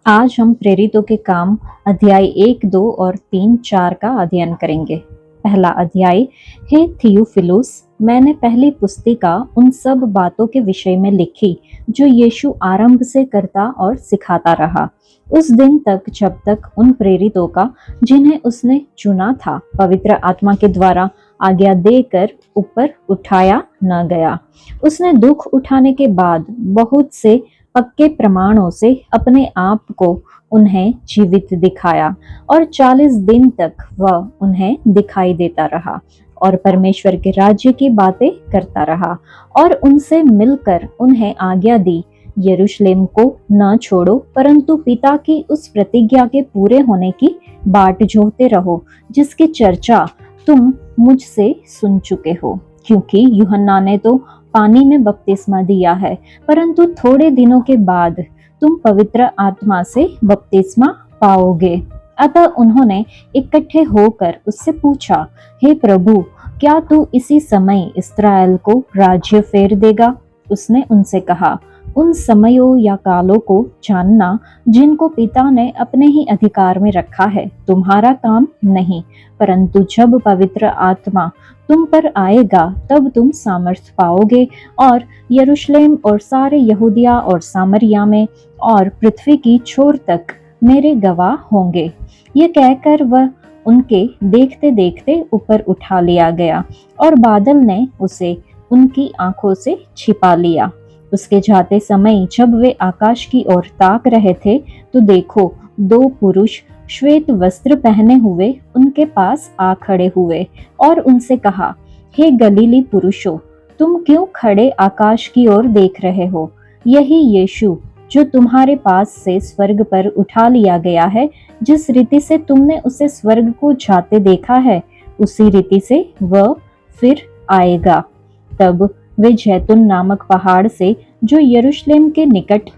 आज हम प्रेरितों के काम अध्याय 1, 2 और 3, 4 का अध्ययन करेंगे। पहला अध्याय। हे थियोफिलुस, मैंने पहली पुस्तिका उन सब बातों के विषय में लिखी जो यीशु आरंभ से करता और सिखाता रहा, उस दिन तक जब तक उन प्रेरितों का जिन्हें उसने चुना था पवित्र आत्मा के द्वारा आज्ञा देकर ऊपर उठाया न गया। उसने दुख उठाने के बाद बहुत से पक्के प्रमाणों से अपने आप को उन्हें जीवित दिखाया और 40 दिन तक वह उन्हें दिखाई देता रहा और परमेश्वर के राज्य की बातें करता रहा और उनसे मिलकर उन्हें आज्ञा दी, यरूशलेम को न छोड़ो परंतु पिता की उस प्रतिज्ञा के पूरे होने की बाट जोहते रहो जिसकी चर्चा तुम मुझसे सुन चुके हो। क्योंकि यूहन्ना ने तो पानी में बपतिस्मा दिया है, परंतु थोड़े दिनों के बाद तुम पवित्र आत्मा से बपतिस्मा पाओगे। अतः उन्होंने इकट्ठे होकर उससे पूछा, हे प्रभु, क्या तू इसी समय इस्राएल को राज्य फेर देगा? उसने उनसे कहा, उन समयों या कालों को जानना जिनको पिता ने अपने ही अधिकार में रखा है तुम्हारा काम नहीं, परंतु जब पवित्र आत्मा तुम पर आएगा तब तुम सामर्थ पाओगे और यरूशलेम और सारे यहूदिया और सामरिया में और पृथ्वी की छोर तक मेरे गवाह होंगे। ये कहकर वह उनके देखते देखते ऊपर उठा लिया गया और बादल ने उसे उनकी आंखों से छिपा लिया। उसके जाते समय जब वे आकाश की ओर ताक रहे थे तो देखो, दो पुरुष श्वेत वस्त्र पहने हुए उनके पास आ खड़े हुए और उनसे कहा, हे गलीली पुरुषों, तुम क्यों खड़े आकाश की ओर देख रहे हो? यही यीशु जो तुम्हारे पास से स्वर्ग पर उठा लिया गया है, जिस रीति से तुमने उसे स्वर्ग को जाते देखा है, उसी रीति से वह फिर आएगा। तब वे जैतून नामक पहाड़ से जो यरूशलेम के निकट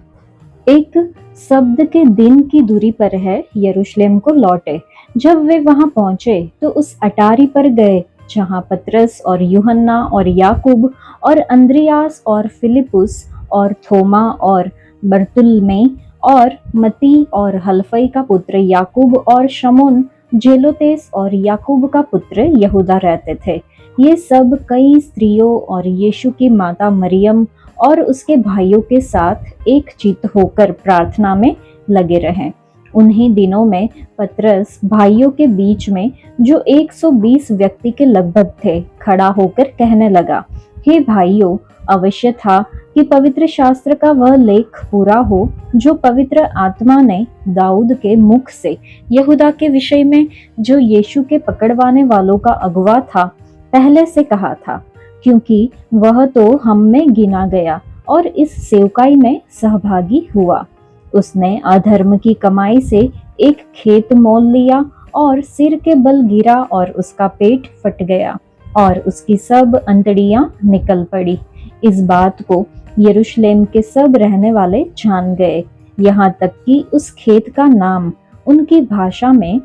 एक शब्द के दिन की दूरी पर है, यरूशलेम को लौटे। जब वे वहां पहुंचे तो उस अटारी पर गए जहां पतरस और यूहन्ना और याकूब और अंद्रियास और फिलिपुस और थोमा और बरतुल्मै और मती और हलफई का पुत्र याकूब और शमौन जेलोतेस और याकूब का पुत्र यहूदा रहते थे। ये सब कई स्त्रियों और यीशु की माता मरियम और उसके भाइयों के साथ एक चित्त होकर प्रार्थना में लगे रहे। उन्हीं दिनों में पतरस भाइयों के बीच में जो 120 व्यक्ति के लगभग थे खड़ा होकर कहने लगा, हे भाइयों, अवश्य था कि पवित्र शास्त्र का वह लेख पूरा हो जो पवित्र आत्मा ने दाऊद के मुख से यहूदा के विषय में, जो यीशु के पकड़वाने वालों का अगुवा था, पहले से कहा था, क्योंकि वह तो हम में गिना गया और इस सेवकाई में सहभागी हुआ। उसने अधर्म की कमाई से एक खेत मोल लिया और सिर के बल गिरा और उसका पेट फट गया और उसकी सब अंतड़ियां निकल पड़ी। इस बात को यरूशलेम के सब रहने वाले जान गए, यहाँ तक कि उस खेत का नाम उनकी भाषा में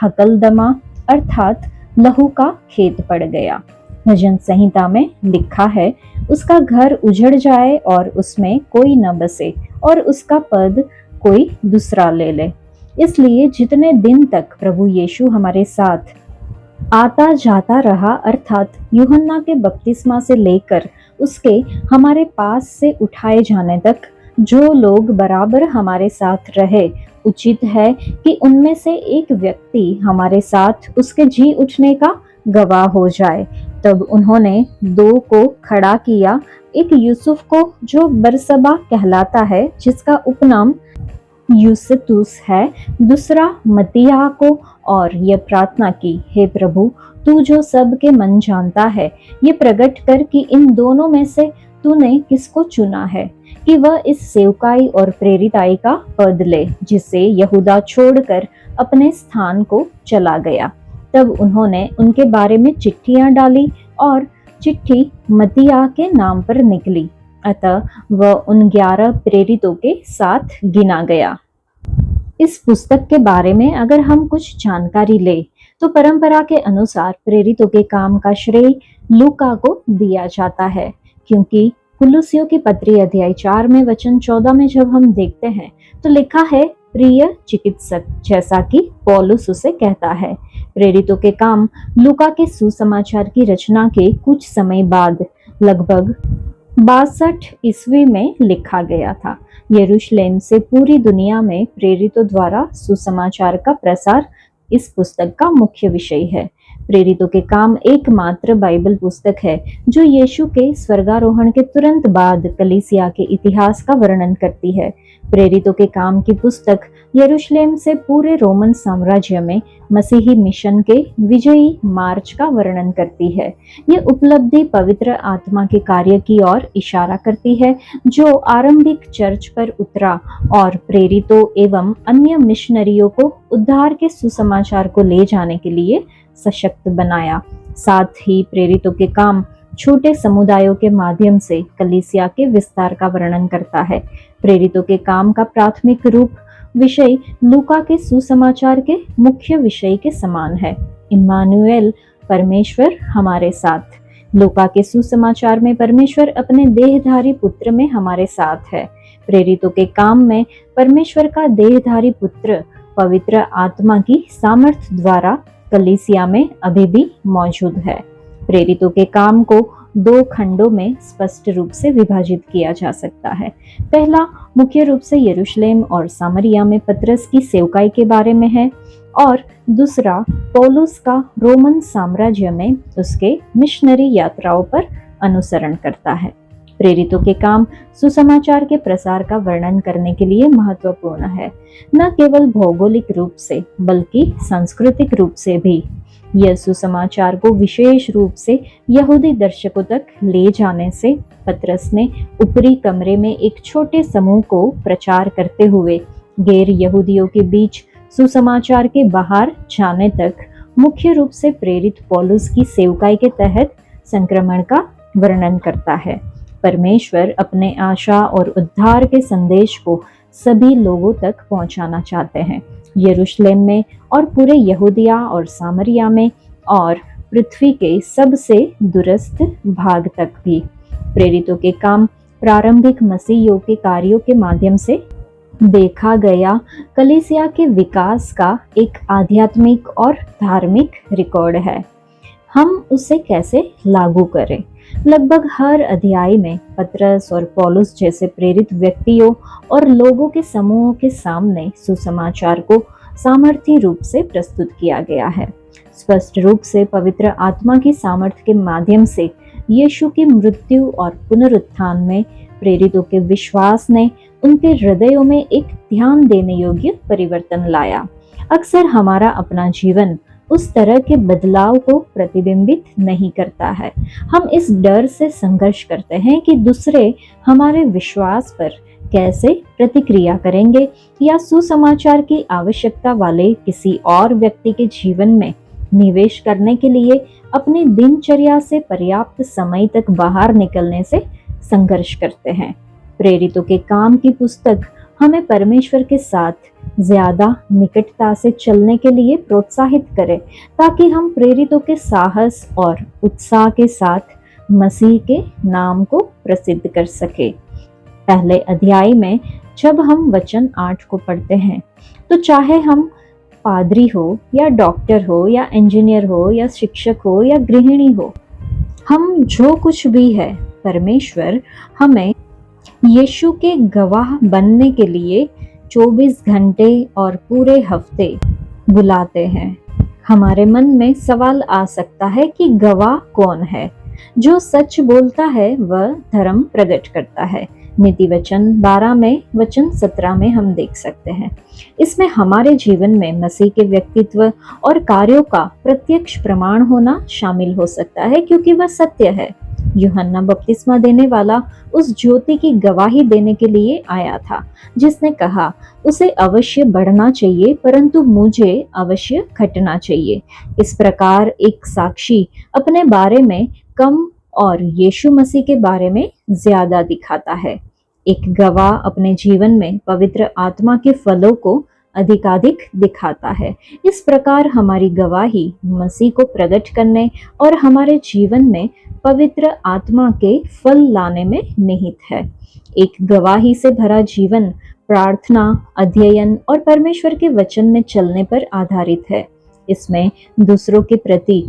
हकलदमा अर्थात लहू का खेत पड़ गया। भजन संहिता में लिखा है, उसका घर उजड़ जाए और उसमें कोई न बसे और उसका पद कोई दूसरा ले ले। इसलिए जितने दिन तक प्रभु यीशु हमारे साथ आता जाता रहा, अर्थात यूहन्ना के बपतिस्मा से लेकर उसके हमारे पास से उठाए जाने तक जो लोग बराबर हमारे साथ रहे, उचित है कि उनमें से एक व्यक्ति हमारे साथ उसके जी उठने का गवाह हो जाए। तब उन्होंने दो को खड़ा किया, एक यूसुफ को जो बरसबा कहलाता है, जिसका उपनाम यूसतुस है, दूसरा मत्तियाह को, और यह प्रार्थना की, हे प्रभु, तू जो सब के मन जानता है, ये प्रकट कर कि इन दोनों में से तूने किसको चुना है कि वह इस सेवकाई और प्रेरिताई का पद ले, जिसे यहूदा छोड़कर अपने स्थान को चला गया। तब उन्होंने उनके बारे में चिट्ठियां डाली और चिट्ठी मत्तियाह के नाम पर निकली। अतः वह उन 11 प्रेरितों के साथ गिना गया। इस पुस्तक के बारे में अगर हम कुछ जानकारी ले तो परंपरा के अनुसार प्रेरितों के काम का श्रेय लूका को दिया जाता है, क्योंकि कुलुसियों की पत्री अध्याय 4 में वचन 14 में जब हम देखते हैं तो लिखा है प्रिय चिकित्सक, जैसा कि पौलुस उसे कहता है। प्रेरितों के काम लूका के सुसमाचार की रचना के कुछ समय बाद लगभग 62 ईस्वी में लिखा गया था। यरूशलेम से पूरी दुनिया में प्रेरितों द्वारा सुसमाचार का प्रसार इस पुस्तक का मुख्य विषय है। प्रेरितों के काम एकमात्र बाइबल पुस्तक है जो यीशु के स्वर्गारोहण के तुरंत बाद कलीसिया के इतिहास का वर्णन करती है। प्रेरितों के काम की पुस्तक यरूशलेम से पूरे रोमन साम्राज्य में मसीही मिशन के विजयी मार्च का वर्णन करती है। ये उपलब्धि पवित्र आत्मा के कार्य की ओर इशारा करती है जो आरंभिक चर्च पर उतरा और प्रेरितों एवं अन्य मिशनरियों को उद्धार के सुसमाचार को ले जाने के लिए सशक्त बनाया। साथ ही प्रेरितों के काम छोटे समुदायों के माध्यम से कलीसिया के विस्तार का वर्णन करता है। प्रेरितों के काम का प्राथमिक रूप विषय लूका के सुसमाचार के मुख्य विषय के समान है। इम्मानुएल, परमेश्वर हमारे साथ। लूका के सुसमाचार में परमेश्वर अपने देहधारी पुत्र में हमारे साथ है। प्रेरितों के काम में परमेश्वर का देहधारी पुत्र पवित्र आत्मा की सामर्थ्य द्वारा कलीसिया में अभी भी मौजूद है। प्रेरितों के काम को 2 खंडों में स्पष्ट रूप से विभाजित किया जा सकता है। पहला मुख्य रूप से यरूशलेम और सामरिया में पतरस की सेवकाई के बारे में है और दूसरा पौलुस का रोमन साम्राज्य में उसके मिशनरी यात्राओं पर अनुसरण करता है। प्रेरितों के काम सुसमाचार के प्रसार का वर्णन करने के लिए महत्वपूर्ण है, न केवल भौगोलिक रूप से बल्कि सांस्कृतिक रूप से भी। यह सुसमाचार को विशेष रूप से यहूदी दर्शकों तक ले जाने से पतरस ने ऊपरी कमरे में एक छोटे समूह को प्रचार करते हुए गैर यहूदियों के बीच सुसमाचार के बाहर जाने तक मुख्य रूप से प्रेरित पौलुस की सेवकाई के तहत संक्रमण का वर्णन करता है। परमेश्वर अपने आशा और उद्धार के संदेश को सभी लोगों तक पहुंचाना चाहते हैं, यरूशलेम में और पूरे यहूदिया और सामरिया में और पृथ्वी के सबसे दूरस्थ भाग तक भी। प्रेरितों के काम प्रारंभिक मसीहियों के कार्यों के माध्यम से देखा गया कलीसिया के विकास का एक आध्यात्मिक और धार्मिक रिकॉर्ड है। हम उसे कैसे लागू करें? लगभग हर अध्याय में पतरस और पौलुस जैसे प्रेरित व्यक्तियों और लोगों के समूहों के सामने सुसमाचार को सामर्थ्य रूप से प्रस्तुत किया गया है। स्पष्ट रूप से पवित्र आत्मा की सामर्थ्य के माध्यम से यीशु की मृत्यु और पुनरुत्थान में प्रेरितों के विश्वास ने उनके हृदयों में एक ध्यान देने योग्य परिवर्तन लाया। अक्सर हमारा अपना जीवन उस तरह के बदलाव को प्रतिबिंबित नहीं करता है। हम इस डर से संघर्ष करते हैं कि दूसरे हमारे विश्वास पर कैसे प्रतिक्रिया करेंगे या सुसमाचार की आवश्यकता वाले किसी और व्यक्ति के जीवन में निवेश करने के लिए अपनी दिनचर्या से पर्याप्त समय तक बाहर निकलने से संघर्ष करते हैं। प्रेरितों के काम की पुस्तक हमें परमेश्वर के साथ ज्यादा निकटता से चलने के लिए प्रोत्साहित करे ताकि हम प्रेरितों के साहस और उत्साह के साथ मसीह के नाम को प्रसिद्ध कर सके। पहले अध्याय में जब हम वचन 8 को पढ़ते हैं तो चाहे हम पादरी हो या डॉक्टर हो या इंजीनियर हो या शिक्षक हो या गृहिणी हो, हम जो कुछ भी है, परमेश्वर हमें यीशु के गवाह बनने के लिए 24 घंटे और पूरे हफ्ते बुलाते हैं। हमारे मन में सवाल आ सकता है कि गवाह कौन है? जो सच बोलता है वह धर्म प्रकट करता है। नीति वचन 12 में वचन 17 में हम देख सकते हैं। इसमें हमारे जीवन में मसीह के व्यक्तित्व और कार्यों का प्रत्यक्ष प्रमाण होना शामिल हो सकता है क्योंकि वह सत्य है। यूहन्ना बपतिस्मा देने वाला उस ज्योति की गवाही देने के लिए आया था जिसने कहा, उसे अवश्य बढ़ना चाहिए परंतु मुझे अवश्य घटना चाहिए। इस प्रकार एक साक्षी अपने बारे में कम और यीशु मसीह के बारे में ज्यादा दिखाता है। एक गवाह अपने जीवन में पवित्र आत्मा के फलों को अधिकाधिक दिखाता है। इस प्रकार हमारी गवाही मसीह को प्रकट करने और हमारे जीवन में पवित्र आत्मा के फल लाने में निहित है। एक गवाही से भरा जीवन प्रार्थना, अध्ययन और परमेश्वर के वचन में चलने पर आधारित है। इसमें दूसरों के प्रति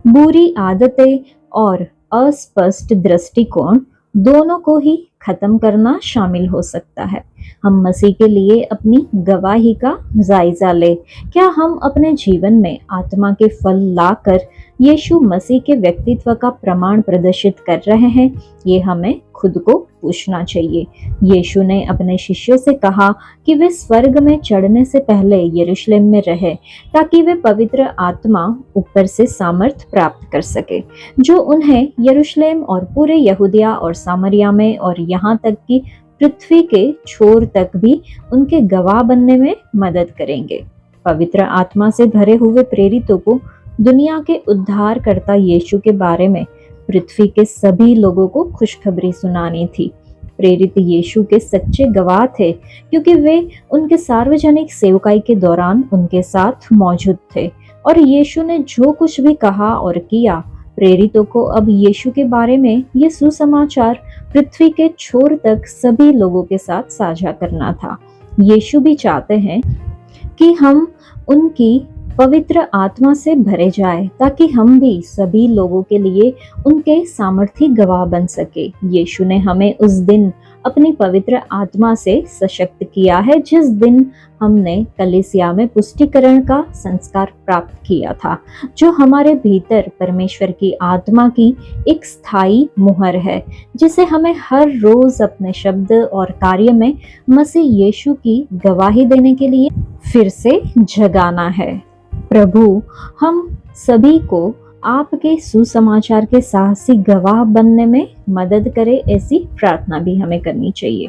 बुरी आदतें और अस्पष्ट दृष्टिकोण दोनों को ही खत्म करना शामिल हो सकता है। हम मसीह के लिए अपनी गवाही का जायजा ले। क्या हम अपने जीवन में आत्मा के फल लाकर यीशु मसीह के व्यक्तित्व का प्रमाण प्रदर्शित कर रहे हैं? ये हमें खुद को पूछना चाहिए। यीशु ने अपने शिष्यों से कहा कि वे स्वर्ग में चढ़ने से पहले यरूशलेम में रहे, ताकि वे पवित्र आत्मा ऊपर से सामर्थ प्राप्त कर सके, जो उन्हें यरूशलेम और पूरे यहूदिया और सामरिया में और यहाँ तक कि पृथ्वी के छोर तक भी उनके गवाह बनने में मदद करेंगे। पवित्र आत्मा से भरे हुए प्रेरितों को दुनिया के उद्धारकर्ता यीशु के बारे में पृथ्वी के सभी लोगों को खुशखबरी सुनानी थी। प्रेरित यीशु के सच्चे गवाह थे, क्योंकि वे उनके सार्वजनिक सेवकाई के दौरान उनके साथ मौजूद थे, और यीशु ने जो कुछ भी कहा और किया, प्रेरितों को अब यीशु के बारे में ये सुसमाचार पृथ्वी के छोर तक सभी लोगों के साथ साझा करना था। यीशु भी चाहते हैं कि हम उनकी पवित्र आत्मा से भरे जाए, ताकि हम भी सभी लोगों के लिए उनके सामर्थी गवाह बन सके। यीशु ने हमें उस दिन अपनी पवित्र आत्मा से सशक्त किया है, जिस दिन हमने कलीसिया में पुष्टिकरण का संस्कार प्राप्त किया था, जो हमारे भीतर परमेश्वर की आत्मा की एक स्थायी मुहर है, जिसे हमें हर रोज अपने शब्द और कार्य में मसीह यीशु की गवाही देने के लिए फिर से जगाना है। प्रभु हम सभी को आपके सुसमाचार के साहसी गवाह बनने में मदद करे, ऐसी प्रार्थना भी हमें करनी चाहिए।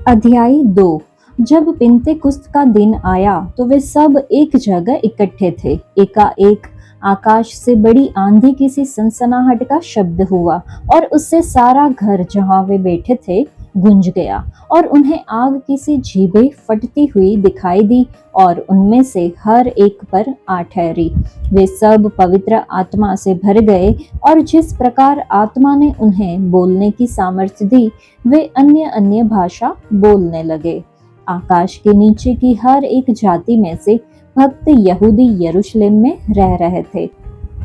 अध्याय 2। जब पिन्तेकुस्त का दिन आया तो वे सब एक जगह इकट्ठे थे। एकाएक आकाश से बड़ी आंधी की सी सनसनाहट का शब्द हुआ, और उससे सारा घर जहां वे बैठे थे गूंज गया, और उन्हें आग की सी जीभें फटती हुई दिखाई दी, और उनमें से हर एक पर आ ठहरी। वे सब पवित्र आत्मा से भर गए, और जिस प्रकार आत्मा ने उन्हें बोलने की सामर्थ्य दी, वे अन्य अन्य भाषा बोलने लगे। आकाश के नीचे की हर एक जाति में से भक्त यहूदी यरूशलेम में रह रहे थे।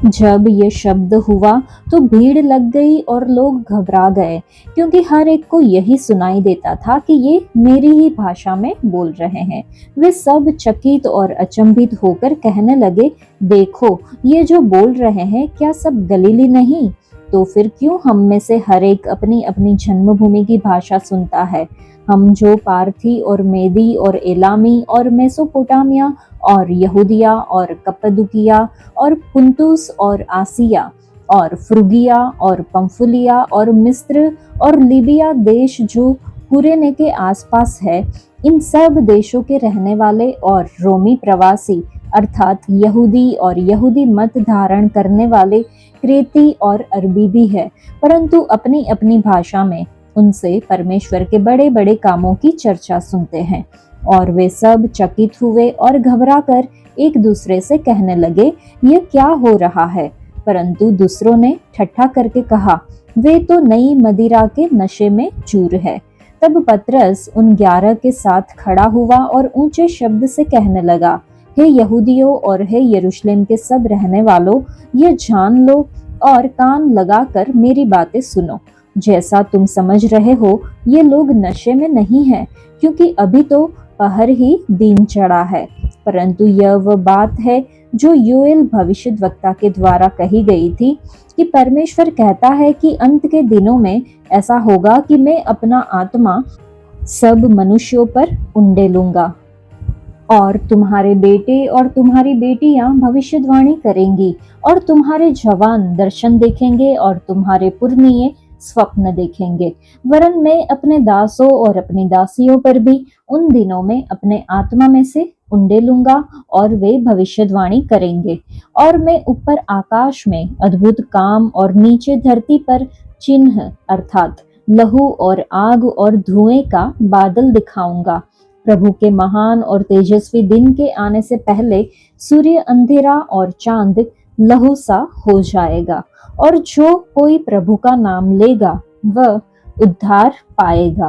जब ये शब्द हुआ तो भीड़ लग गई और लोग घबरा गए, क्योंकि हर एक को यही सुनाई देता था कि ये मेरी ही भाषा में बोल रहे हैं। वे सब चकित और अचंभित होकर कहने लगे, देखो, ये जो बोल रहे हैं क्या सब गलीली नहीं? तो फिर क्यों हम में से हर एक अपनी अपनी जन्मभूमि की भाषा सुनता है? हम जो पार्थी और मेदी और एलामी और मेसोपोटामिया और यहूदिया और कप्पदुकिया और पुंतुस और आसिया और फ्रुगिया और पंफुलिया और मिस्र और लीबिया देश जो कुरेने के आसपास है, इन सब देशों के रहने वाले और रोमी प्रवासी अर्थात यहूदी और यहूदी मत धारण करने वाले क्रेती और अरबी भी है, परंतु अपनी अपनी भाषा में उनसे परमेश्वर के बड़े बड़े कामों की चर्चा सुनते हैं। और वे सब चकित हुए और घबराकर एक दूसरे से कहने लगे, ये क्या हो रहा है? परंतु दूसरों ने ठट्ठा करके कहा, वे तो नई मदिरा के नशे में चूर है। तब पतरस उन 11 के साथ खड़ा हुआ और ऊंचे शब्द से कहने लगा, हे यहूदियों और हे यरूशलेम के सब रहने वालों, ये जान लो और कान लगाकर मेरी बातें सुनो। जैसा तुम समझ रहे हो, ये लोग नशे में नहीं है, क्योंकि अभी तो पहर ही दिन चढ़ा है, परंतु यह वह बात है जो योएल भविष्यद्वक्ता के द्वारा कही गई थी कि परमेश्वर कहता है कि अंत के दिनों में ऐसा होगा कि मैं अपना आत्मा सब मनुष्यों पर उंडे लूंगा, और तुम्हारे बेटे और तुम्हारी बेटियां भविष्यवाणी करेंगी, और तुम्हारे जवान दर्शन देखेंगे और तुम्हारे पुरनिये स्वप्न देखेंगे। वरन मैं अपने दासों और अपनी दासियों पर भी उन दिनों में अपने आत्मा में से उंडे लूंगा, और वे भविष्यवाणी करेंगे। और मैं ऊपर आकाश में अद्भुत काम और नीचे धरती पर चिन्ह अर्थात लहू और आग और धुएं का बादल दिखाऊंगा। प्रभु के महान और तेजस्वी दिन के आने से पहले सूर्य अंधेरा और चांद लहू सा हो जाएगा, और जो कोई प्रभु का नाम लेगा वह उद्धार पाएगा।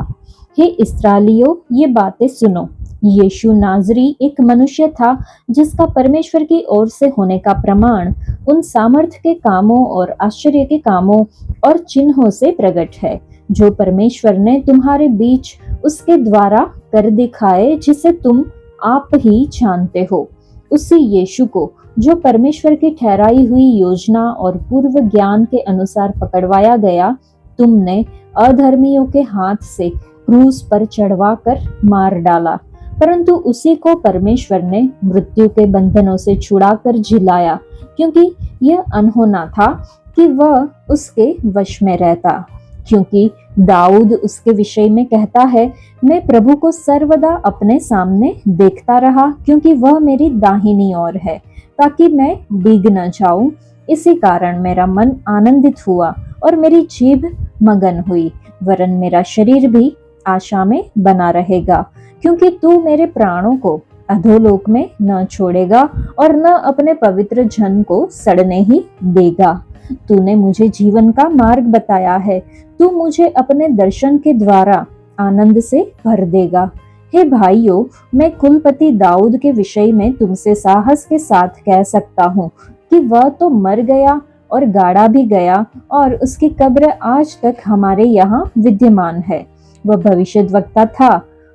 हे इस्राएलियों, ये बातें सुनो। यीशु नाजरी एक मनुष्य था जिसका परमेश्वर की ओर से होने का प्रमाण उन सामर्थ्य के कामों और आश्चर्य के कामों और चिन्हों से प्रकट है जो परमेश्वर ने तुम्हारे बीच उसके द्वारा कर दिखाए, जिसे तुम आप ही जानते हो। उसी यीशु को जो परमेश्वर की ठहराई हुई योजना और पूर्व ज्ञान के अनुसार पकड़वाया गया, तुमने अधर्मियों के हाथ से क्रूस पर चढ़वाकर मार डाला, परंतु उसी को परमेश्वर ने मृत्यु के बंधनों से छुड़ाकर जिलाया, क्योंकि यह अनहोना था कि वह उसके वश में रहता। क्योंकि दाऊद उसके विषय में कहता है, मैं प्रभु को सर्वदा अपने सामने देखता रहा, क्योंकि वह मेरी दाहिनी ओर है, ताकि मैं भीग न जाऊं। इसी कारण मेरा मन आनंदित हुआ और मेरी जीभ मगन हुई, वरन मेरा शरीर भी आशा में बना रहेगा, क्योंकि तू मेरे प्राणों को अधोलोक में न छोड़ेगा और न अपने पवित्र जन को सड़ने ही देगा। तूने मुझे जीवन का मार्ग बताया है, तू मुझे अपने दर्शन के द्वारा आनंद से भर देगा। हे भाइयों, मैं कुलपति दाऊद के विषय में तुमसे साहस के साथ कह सकता हूँ कि वह तो मर गया और गाड़ा भी गया, और उसकी कब्र आज तक हमारे यहाँ विद्यमान है। वह भविष्यद्वक्ता था।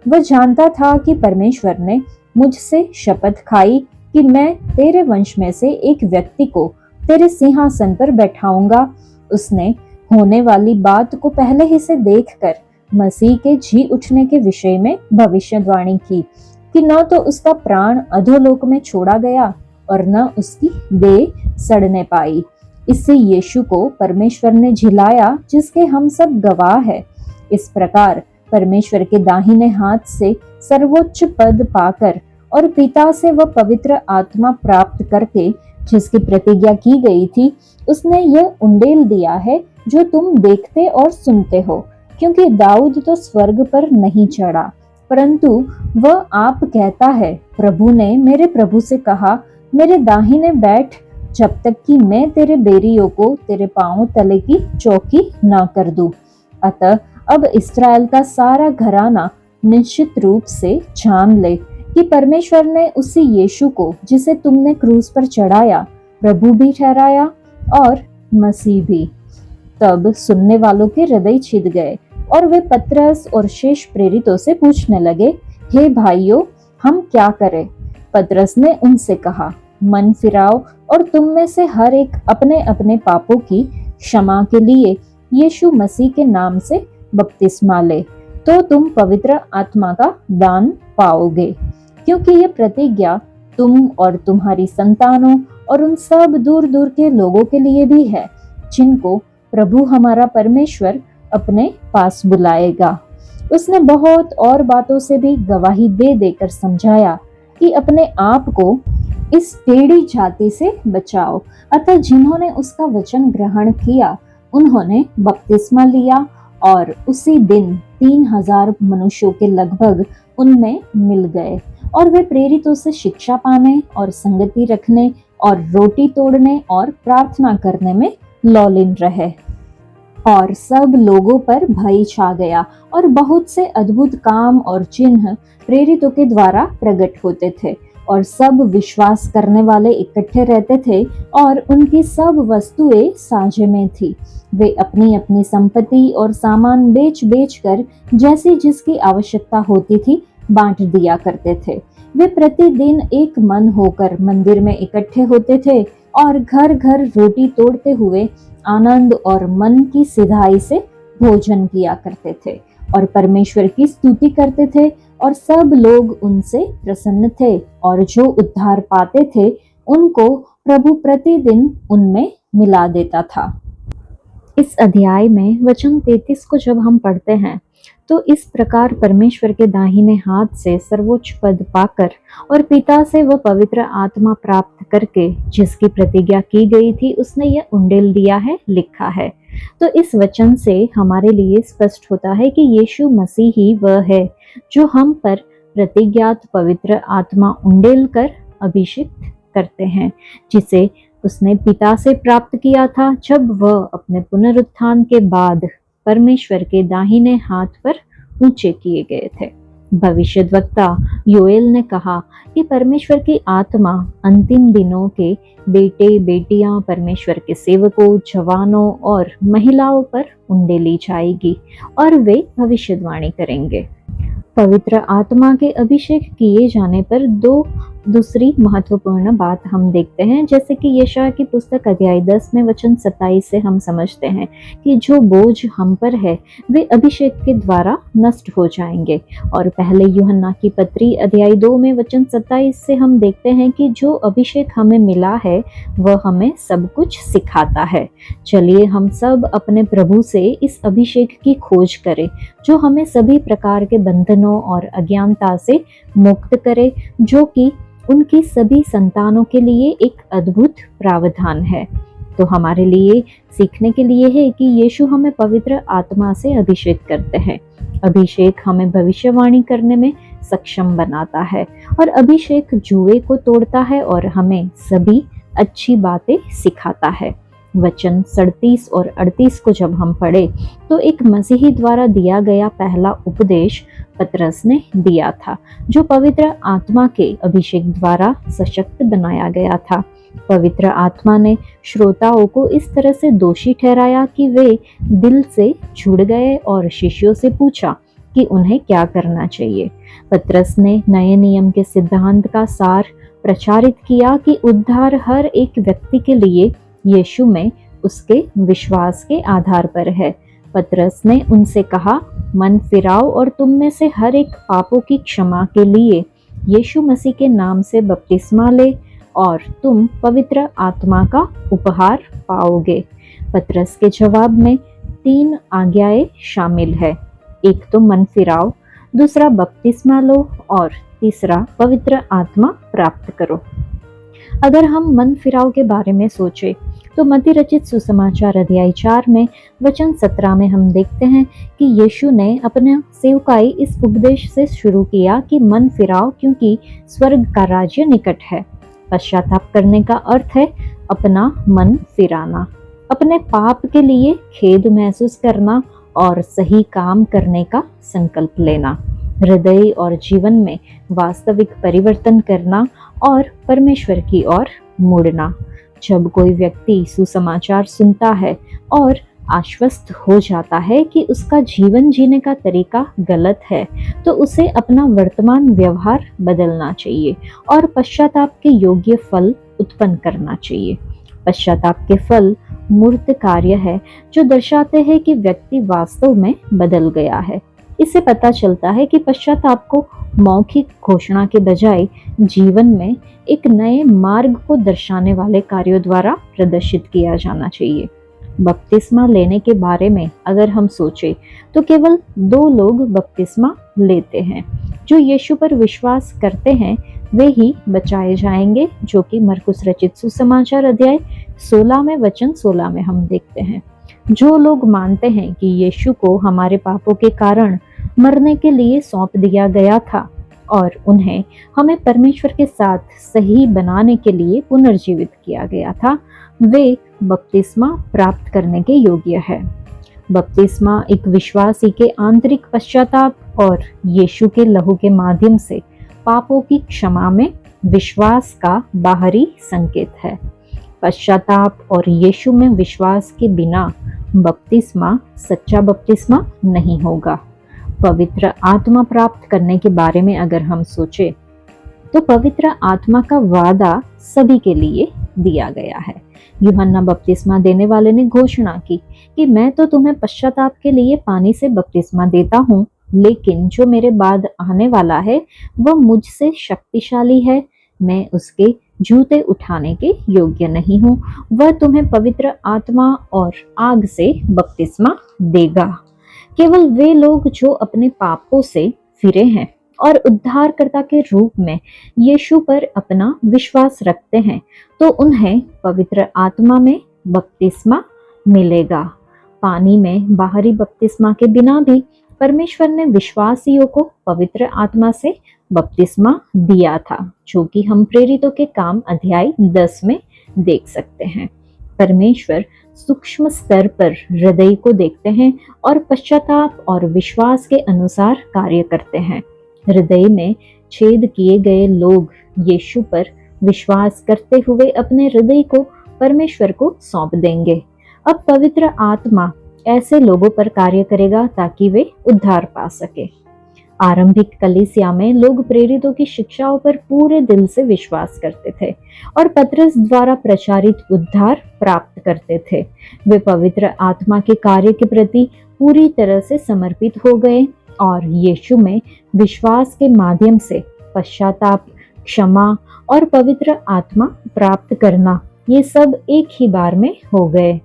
वह जानता था कि परमेश्वर ने मुझसे शपथ खाई कि मैं तेरे वंश में से एक व्यक्ति को तेरे सिंहासन पर बैठाऊंगा। उसने होने वाली बात को पहले ही से देखकर मसीह के जी उठने के विषय में भविष्यवाणी की कि न तो उसका प्राण अधोलोक में छोड़ा गया और न उसकी देह सड़ने पाई। इससे यीशु को परमेश्वर ने झिलाया, जिसके हम सब गवाह है। इस प्रकार परमेश्वर के दाहिने हाथ से सर्वोच्च पद पाकर और पिता से वह पवित्र आत्मा प्राप्त करके, जिसकी प्रतिज्ञा की गई थी, उसने यह उंडेल दिया है जो तुम देखते और सुनते हो। क्योंकि दाऊद तो स्वर्ग पर नहीं चढ़ा, परंतु वह आप कहता है, प्रभु ने मेरे प्रभु से कहा, मेरे दाहिने बैठ, जब तक कि मैं तेरे बेरियों को तेरे पांव तले की चौकी न कर दूं। अतः अब इस्राएल का सारा घराना निश्चित रूप से जान ले कि परमेश्वर ने उसी यीशु को, जिसे तुमने क्रूस पर चढ़ाया, प्रभु भी ठहराया और मसीह भी। तब सुनने वालों के हृदय छिद गए और वे पतरस और शेष प्रेरितों से पूछने लगे, हे भाइयों, हम क्या करें? पतरस ने उनसे कहा, मन फिराओ और तुम में से हर एक अपने अपने पापों की क्षमा के लिए यीशु मसीह के नाम से बपतिस्मा ले, तो तुम पवित्र आत्मा का दान पाओगे। क्योंकि ये प्रतिज्ञा तुम और तुम्हारी संतानों और उन सब दूर दूर के लोगों के लिए भी है, जिनको प्रभु हमारा परमेश्वर अपने पास बुलाएगा। उसने बहुत और बातों से भी गवाही दे देकर समझाया कि अपने आप को इस टेढ़ी जाति से बचाओ। अतः जिन्होंने उसका वचन ग्रहण किया, उन्होंने बपतिस्मा लिया और उसी दिन 3000 मनुष्यों के लगभग उनमें मिल गए। और वे प्रेरितों से शिक्षा पाने और संगति रखने और रोटी तोड़ने और प्रार्थना करने में लौलीन रहे। और सब लोगों पर भय छा गया और बहुत से अद्भुत काम और चिन्ह प्रेरितों के द्वारा प्रकट होते थे, और सब विश्वास करने वाले इकट्ठे रहते थे और उनकी सब वस्तुएं साझे में थी। वे अपनी अपनी संपत्ति और सामान बेच बेच कर जैसी जिसकी आवश्यकता होती थी बांट दिया करते थे। वे प्रतिदिन एक मन होकर मंदिर में इकट्ठे होते थे और घर घर रोटी तोड़ते हुए आनंद और मन की सिधाई से भोजन किया करते थे और परमेश्वर की स्तुति करते थे, और सब लोग उनसे प्रसन्न थे। और जो उद्धार पाते थे, उनको प्रभु प्रतिदिन उनमें मिला देता था। इस अध्याय में वचन 33 को जब हम पढ़ते हैं, तो इस प्रकार परमेश्वर के दाहिने हाथ से सर्वोच्च पद पाकर और पिता से वह पवित्र आत्मा प्राप्त करके, जिसकी प्रतिज्ञा की गई थी, उसने यह उंडेल दिया है, लिखा है। तो इस वचन से हमारे लिए स्पष्ट होता है कि यीशु मसीह ही वह है जो हम पर प्रतिज्ञात पवित्र आत्मा उंडेल कर अभिषिक्त करते हैं, जिसे उसने पिता से प्राप्त किया था जब वह अपने पुनरुत्थान के बाद परमेश्वर के दाहिने हाथ पर ऊंचे किए गए थे। भविष्यद्वक्ता योएल ने कहा कि परमेश्वर की आत्मा अंतिम दिनों के बेटे बेटियां, परमेश्वर के सेवकों, जवानों और महिलाओं पर उंडेली जाएगी और वे भविष्यवाणी करेंगे। पवित्र आत्मा के अभिषेक किए जाने पर दूसरी महत्वपूर्ण बात हम देखते हैं, जैसे कि यशायाह की पुस्तक अध्याय 10 में वचन 27 से हम समझते हैं कि जो बोझ हम पर है वे अभिषेक के द्वारा नष्ट हो जाएंगे। और पहले यूहन्ना की पत्री अध्याय 2 में वचन 27 से हम देखते हैं कि जो अभिषेक हमें मिला है वह हमें सब कुछ सिखाता है। चलिए हम सब अपने प्रभु से इस अभिषेक की खोज करें जो हमें सभी प्रकार के बंधनों और अज्ञानता से मुक्त करे, जो कि उनकी सभी संतानों के लिए एक अद्भुत प्रावधान है। तो हमारे लिए सीखने के लिए है कि यीशु हमें पवित्र आत्मा से अभिषेक करते हैं। अभिषेक हमें भविष्यवाणी करने में सक्षम बनाता है और अभिषेक जुए को तोड़ता है और हमें सभी अच्छी बातें सिखाता है। वचन 37 और 38 को जब हम पढ़े तो एक मसीही द्वारा दिया गया पहला उपदेश पतरस ने दिया था, जो पवित्र आत्मा के अभिषेक द्वारा सशक्त बनाया गया था। पवित्र आत्मा ने श्रोताओं को इस तरह से दोषी ठहराया कि वे दिल से जुड़ गए और शिष्यों से पूछा कि उन्हें क्या करना चाहिए। पतरस ने नए नियम के सिद्धांत का सार प्रचारित किया कि उद्धार हर एक व्यक्ति के लिए यीशु में उसके विश्वास के आधार पर है। पतरस ने उनसे कहा, मन फिराओ और तुम में से हर एक पापों की क्षमा के लिए यीशु मसीह के नाम से बपतिस्मा ले और तुम पवित्र आत्मा का उपहार पाओगे। पतरस के जवाब में 3 आज्ञाएं शामिल है। एक तो मन फिराओ, दूसरा बपतिस्मा लो और तीसरा पवित्र आत्मा प्राप्त करो। अगर हम मन फिराव के बारे में सोचें तो मत्ती रचित सुसमाचार अध्याय 4 में वचन 17 में हम देखते हैं कि यीशु ने अपने सेवकाई इस उपदेश से शुरू किया कि मन फिराओ क्योंकि स्वर्ग का राज्य निकट है। पश्चाताप करने का अर्थ है अपना मन फिराना, अपने पाप के लिए खेद महसूस करना और सही काम करने का संकल्प लेना, हृदय और जीवन में वास्तविक परिवर्तन करना और परमेश्वर की ओर मुड़ना। जब कोई व्यक्ति सुसमाचार सुनता है और आश्वस्त हो जाता है कि उसका जीवन जीने का तरीका गलत है, तो उसे अपना वर्तमान व्यवहार बदलना चाहिए और पश्चाताप के योग्य फल उत्पन्न करना चाहिए। पश्चाताप के फल मूर्त कार्य है जो दर्शाते हैं कि व्यक्ति वास्तव में बदल गया है। इससे पता चलता है कि पश्चाताप को मौखिक घोषणा के बजाय जीवन में एक नए मार्ग को दर्शाने वाले कार्यों द्वारा प्रदर्शित किया जाना चाहिए। बपतिस्मा लेने के बारे में अगर हम सोचें तो केवल 2 लोग बपतिस्मा लेते हैं। जो यीशु पर विश्वास करते हैं वे ही बचाए जाएंगे, जो कि मरकुस रचित सुसमाचार अध्याय 16 में वचन 16 में हम देखते हैं। जो लोग मानते हैं कि यीशु को हमारे पापों के कारण मरने के लिए सौंप दिया गया था और उन्हें हमें परमेश्वर के साथ सही बनाने के लिए पुनर्जीवित किया गया था, वे बपतिस्मा प्राप्त करने के योग्य है। बपतिस्मा एक विश्वासी के आंतरिक पश्चाताप और यीशु के लहू के माध्यम से पापों की क्षमा में विश्वास का बाहरी संकेत है। पश्चाताप और यीशु में विश्वास के बिना बपतिस्मा सच्चा बपतिस्मा नहीं होगा। पवित्र आत्मा प्राप्त करने के बारे में अगर हम सोचें तो पवित्र आत्मा का वादा सभी के लिए दिया गया है। यूहन्ना बपतिस्मा देने वाले ने घोषणा की कि मैं तो तुम्हें पश्चाताप के लिए पानी से बपतिस्मा देता हूँ, लेकिन जो मेरे बाद आने वाला है वह मुझसे शक्तिशाली है, मैं उसके जूते उठाने के योग्य नहीं हूँ। वह तुम्हें पवित्र आत्मा और आग से बपतिस्मा देगा। केवल वे लोग जो अपने पापों से फिरे हैं और उद्धारकर्ता के रूप में यीशु पर अपना विश्वास रखते हैं, तो उन्हें पवित्र आत्मा में बपतिस्मा मिलेगा। पानी में बाहरी बपतिस्मा के बिना भी परमेश्वर ने विश्वासियों को पवित्र आत्मा से बपतिस्मा दिया था, जो कि हम प्रेरितों के काम अध्याय 10 में देख सकते हैं। परमेश्वर सूक्ष्म स्तर पर हृदय को देखते हैं और पश्चाताप और विश्वास के अनुसार कार्य करते हैं। हृदय में छेद किए गए लोग यीशु पर विश्वास करते हुए अपने हृदय को परमेश्वर को सौंप देंगे। अब पवित्र आत्मा ऐसे लोगों पर कार्य करेगा ताकि वे उद्धार पा सके। आरंभिक कलीसिया में लोग प्रेरितों की शिक्षाओं पर पूरे दिल से विश्वास करते थे और पतरस द्वारा प्रचारित उद्धार प्राप्त करते थे। वे पवित्र आत्मा के कार्य के प्रति पूरी तरह से समर्पित हो गए और यीशु में विश्वास के माध्यम से पश्चाताप, क्षमा और पवित्र आत्मा प्राप्त करना, ये सब एक ही बार में हो गए।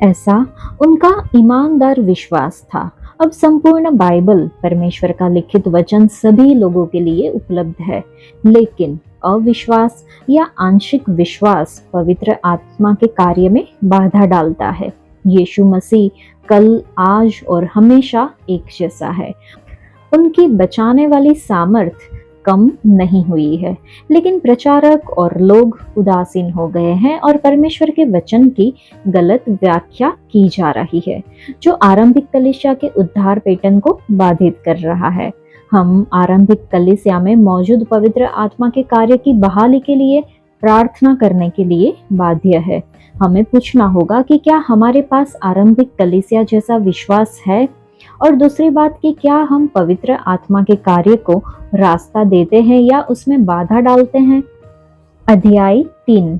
ऐसा उनका ईमानदार विश्वास था। अब संपूर्ण बाइबल परमेश्वर का लिखित वचन सभी लोगों के लिए उपलब्ध है, लेकिन अविश्वास या आंशिक विश्वास पवित्र आत्मा के कार्य में बाधा डालता है। यीशु मसीह कल, आज और हमेशा एक जैसा है। उनकी बचाने वाली सामर्थ कम नहीं हुई है, लेकिन प्रचारक और लोग उदासीन हो गए हैं और परमेश्वर के वचन की गलत व्याख्या की जा रही है, जो आरंभिक कलीसिया के उद्धार पैटर्न को बाधित कर रहा है। हम आरंभिक कलीसिया में मौजूद पवित्र आत्मा के कार्य की बहाली के लिए प्रार्थना करने के लिए बाध्य है। हमें पूछना होगा कि क्या हमारे पास आरंभिक कलीसिया जैसा विश्वास है, और दूसरी बात कि क्या हम पवित्र आत्मा के कार्य को रास्ता देते हैं या उसमें बाधा डालते हैं। अध्याय 3।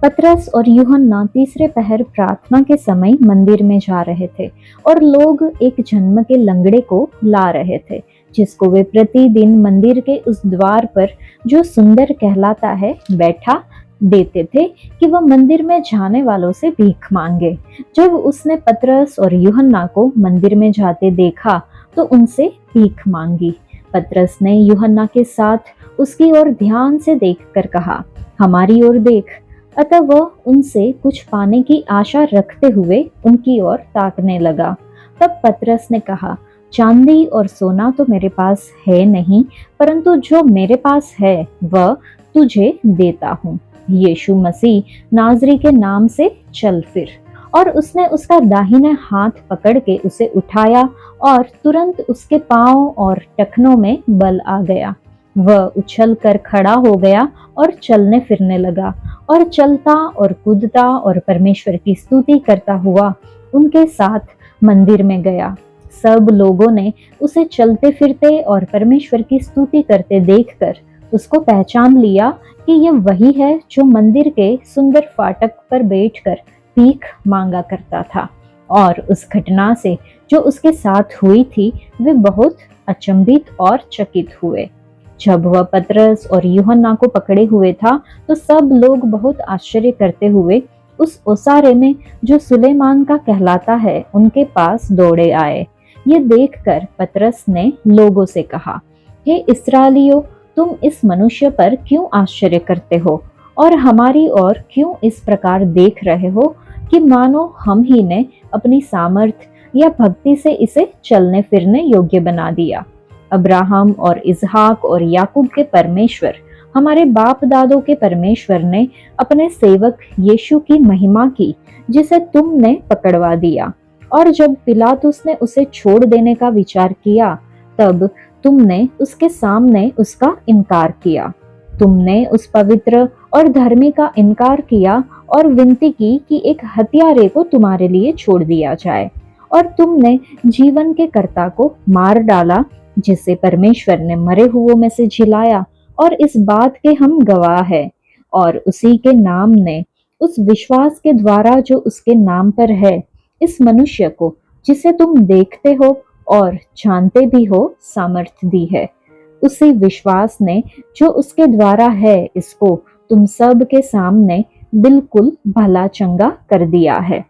पतरस और यूहन्ना तीसरे पहर प्रार्थना के समय मंदिर में जा रहे थे और लोग एक जन्म के लंगड़े को ला रहे थे, जिसको वे प्रतिदिन मंदिर के उस द्वार पर, जो सुंदर कहलाता है, बैठा देते थे कि वह मंदिर में जाने वालों से भीख मांगे। जब उसने पतरस और यूहन्ना को मंदिर में जाते देखा तो उनसे भीख मांगी। पतरस ने यूहन्ना के साथ उसकी ओर ध्यान से देखकर कहा, हमारी ओर देख। अतः वह उनसे कुछ पाने की आशा रखते हुए उनकी ओर ताकने लगा। तब पतरस ने कहा, चांदी और सोना तो मेरे पास है नहीं, परंतु जो मेरे पास है वह तुझे देता हूँ। यीशु मसीह नाजरी के नाम से चल फिर। और उसने उसका दाहिने हाथ पकड़ के उसे उठाया और तुरंत उसके पांव और टखनों में बल आ गया। वह उछल कर खड़ा हो गया और चलने फिरने लगा और चलता और कूदता और परमेश्वर की स्तुति करता हुआ उनके साथ मंदिर में गया। सब लोगों ने उसे चलते फिरते और परमेश्वर की स्तुति करते देखकर उसको पहचान लिया कि यह वही है जो मंदिर के सुंदर फाटक पर बैठकर भीख मांगा करता था। और उस घटना से जो उसके साथ हुई थी, वे बहुत अचंभित और चकित हुए। जब वह पतरस और यूहन्ना को पकड़े हुए था तो सब लोग बहुत आश्चर्य करते हुए उस ओसारे में जो सुलेमान का कहलाता है उनके पास दौड़े आए। ये देखकर पतरस ने लोगों से कहा, हे इस्राएलियों, तुम इस मनुष्य पर क्यों आश्चर्य करते हो और हमारी ओर क्यों इस प्रकार देख रहे हो कि मानो हम ही ने अपनी सामर्थ या भक्ति से इसे चलने फिरने योग्य बना दिया। अब्राहम और इसहाक और याकूब के परमेश्वर, हमारे बाप दादों के परमेश्वर ने अपने सेवक यीशु की महिमा की, जिसे तुमने पकड़वा दिया। और जब पिलातुस ने उसे छोड़ देने का विचार किया, तब तुमने उसके सामने उसका इनकार किया। तुमने उस पवित्र और धर्मी का इनकार किया और विनती की कि एक हत्यारे को तुम्हारे लिए छोड़ दिया जाए। और तुमने जीवन के कर्ता को मार डाला, जिसे परमेश्वर ने मरे हुओं में से जिलाया, और इस बात के हम गवाह हैं। और उसी के नाम ने, उस विश्वास के द्वारा जो उसके नाम पर है, इस मनुष्य को, जिसे तुम देखते हो और जानते भी हो, सामर्थ दी है। उसी विश्वास ने जो उसके द्वारा है, इसको तुम सब के सामने बिल्कुल भला चंगा कर दिया है।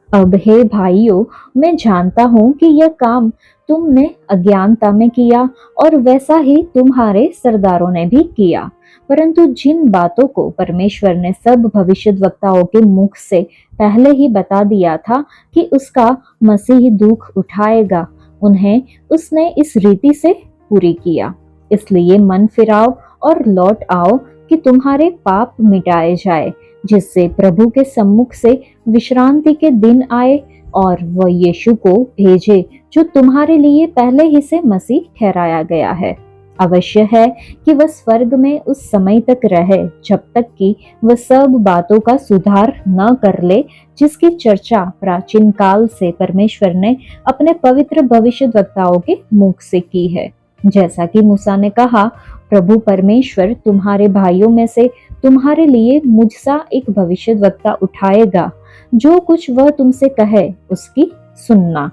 अब हे भाइयों, मैं जानता हूं कि यह काम तुमने अज्ञानता में किया और वैसा ही तुम्हारे सरदारों ने भी किया। परंतु जिन बातों को परमेश्वर ने सब भविष्यद्वक्ताओं के मुख से पहले ही बता दिया था कि उसका मसीह दुख उठाएगा, उन्हें उसने इस रीति से पूरी किया। इसलिए मन फिराओ और लौट आओ कि तुम्हारे पाप मिटाए जाए, जिससे प्रभु के सम्मुख से विश्रांति के दिन आए और वह यीशु को भेजे जो तुम्हारे लिए पहले ही से मसीह ठहराया गया है। अवश्य है कि वह स्वर्ग में उस समय तक रहे जब तक कि वह सब बातों का सुधार न कर ले जिसकी चर्चा प्राचीन काल से परमेश्वर ने अपने पवित्र भविष्यद्वक्ताओं के मुख से की है। जैसा कि मूसा ने कहा, प्रभु परमेश्वर तुम्हारे भाइयों में से तुम्हारे लिए मुझसा एक भविष्यद्वक्ता उठाएगा, जो कुछ वह तुमसे कहे उसकी सुनना।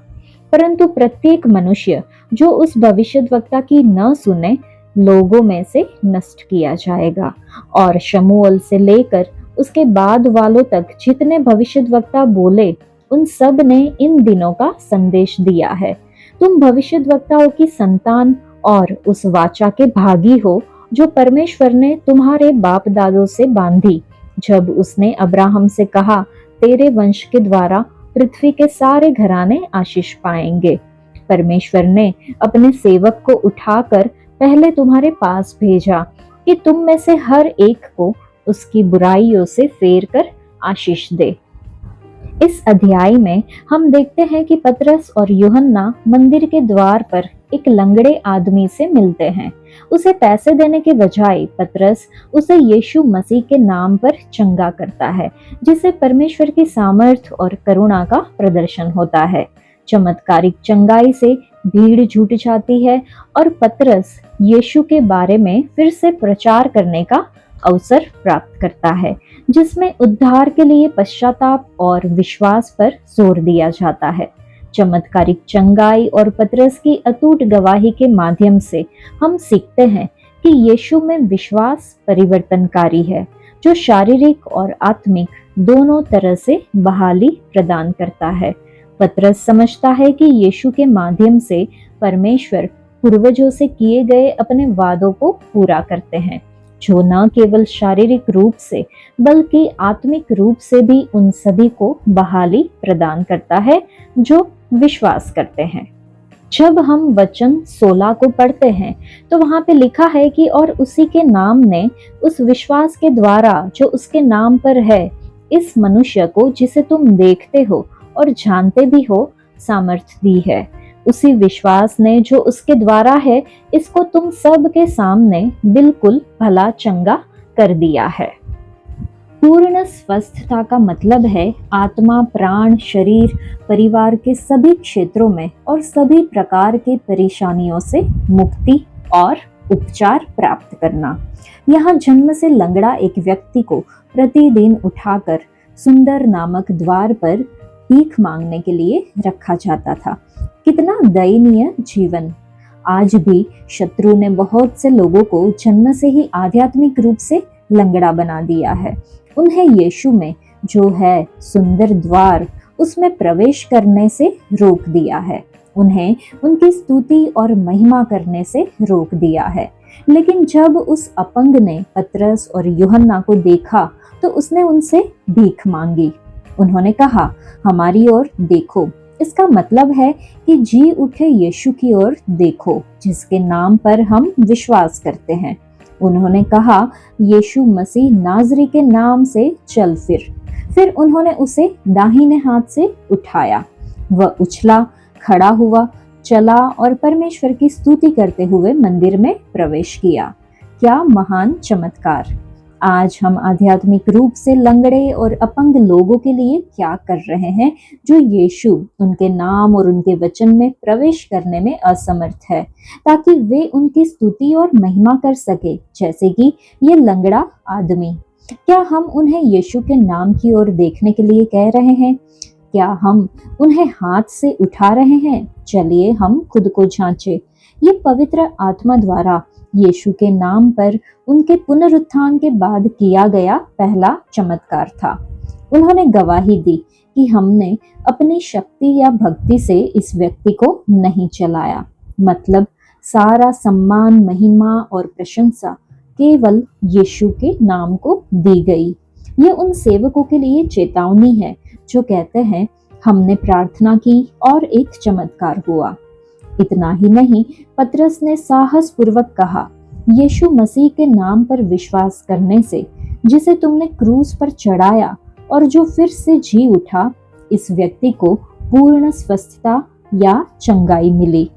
परंतु प्रत्येक मनुष्य जो उस भविष्यद्वक्ता की न सुने, लोगों में से नष्ट किया जाएगा। और शमूएल से लेकर उसके बाद वालों तक जितने भविष्यद्वक्ता बोले, उन सब ने इन दिनों का संदेश दिया है। तुम भविष्यद्वक्ताओं की संतान और उस वाचा के भागी हो जो परमेश्वर ने तुम्हारे बाप दादों से बांधी, जब उसने अब्राहम से कहा, तेरे वंश के द्वारा पृथ्वी के सारे घराने आशीष पाएंगे। परमेश्वर ने अपने सेवक को उठाकर पहले तुम्हारे पास भेजा कि तुम में से हर एक को उसकी बुराइयों से फेर कर आशीष दे। इस अध्याय में हम देखते हैं कि पतरस और यूहन्ना मंदिर के द्वार पर एक लंगड़े आदमी से मिलते हैं। उसे पैसे देने के बजाय पतरस उसे यीशु मसीह के नाम पर चंगा करता है, जिससे परमेश्वर की सामर्थ्य और करुणा का प्रदर्शन होता है। चमत्कारिक चंगाई से भीड़ जुट जाती है और पतरस यीशु के बारे में फिर से प्रचार करने का अवसर प्राप्त करता है, जिसमें उद्धार के लिए पश्चाताप और विश्वास पर जोर दिया जाता है। चमत्कारिक चंगाई और पतरस की अटूट गवाही के माध्यम से हम सीखते हैं कि यीशु में विश्वास परिवर्तनकारी है, जो शारीरिक और आत्मिक दोनों तरह से बहाली प्रदान करता है। पतरस समझता है कि यीशु के माध्यम से परमेश्वर पूर्वजों से किए गए अपने वादों को पूरा करते हैं, जो न केवल शारीरिक रूप से बल्कि आत्मिक रूप से भी उन सभी को बहाली प्रदान करता है जो विश्वास करते हैं। जब हम वचन 16 को पढ़ते हैं तो वहां पे लिखा है कि और उसी के नाम ने उस विश्वास के द्वारा जो उसके नाम पर है, इस मनुष्य को जिसे तुम देखते हो और जानते भी हो सामर्थ्य दी है। उसी विश्वास ने जो उसके द्वारा है, इसको तुम सब के सामने बिल्कुल भला चंगा कर दिया है। पूर्ण स्वस्थता का मतलब है आत्मा, प्राण, शरीर, परिवार के सभी क्षेत्रों में और सभी प्रकार के परेशानियों से मुक्ति और उपचार प्राप्त करना। यहाँ जन्म से लंगड़ा एक व्यक्ति को प्रतिदिन उठाकर सुंदर नामक द्वार पर भीख मांगने के लिए रखा जाता था। कितना दयनीय जीवन! आज भी शत्रु ने बहुत से लोगों को जन्म से ही आध्यात्मिक रूप से लंगड़ा बना दिया है। उन्हें यीशु में जो है सुंदर द्वार, उसमें प्रवेश करने से रोक दिया है। उन्हें उनकी स्तुति और महिमा करने से रोक दिया है। लेकिन जब उस अपंग ने पतरस और यूहन्ना को देखा तो उसने उनसे भीख मांगी। उन्होंने कहा, हमारी ओर देखो। इसका मतलब है कि जी उठे यीशु की ओर देखो, जिसके नाम पर हम विश्वास करते हैं। उन्होंने कहा, यीशु मसीह नाजरी के नाम से चल फिर उन्होंने उसे दाहिने हाथ से उठाया। वह उछला, खड़ा हुआ, चला और परमेश्वर की स्तुति करते हुए मंदिर में प्रवेश किया। क्या महान चमत्कार! आज हम आध्यात्मिक रूप से लंगड़े और अपंग लोगों के लिए क्या कर रहे हैं, जो यीशु उनके नाम और उनके वचन में प्रवेश करने में असमर्थ है, ताकि वे उनकी स्तुति और महिमा कर सके, जैसे कि ये लंगड़ा आदमी। क्या हम उन्हें यीशु के नाम की ओर देखने के लिए कह रहे हैं? क्या हम उन्हें हाथ से उठा रहे हैं? चलिए हम खुद को जांचें। ये पवित्र आत्मा द्वारा यीशु के नाम पर उनके पुनरुत्थान के बाद किया गया पहला चमत्कार था। उन्होंने गवाही दी कि हमने अपनी शक्ति या भक्ति से इस व्यक्ति को नहीं चलाया। मतलब सारा सम्मान, महिमा और प्रशंसा केवल यीशु के नाम को दी गई। ये उन सेवकों के लिए चेतावनी है जो कहते हैं, हमने प्रार्थना की और एक चमत्कार हुआ। इतना ही नहीं, पतरस ने साहस पूर्वक कहा, यीशु मसीह के नाम पर विश्वास करने से जिसे तुमने क्रूस पर चढ़ाया और जो फिर से जी उठा, इस व्यक्ति को पूर्ण स्वस्थता या चंगाई मिली।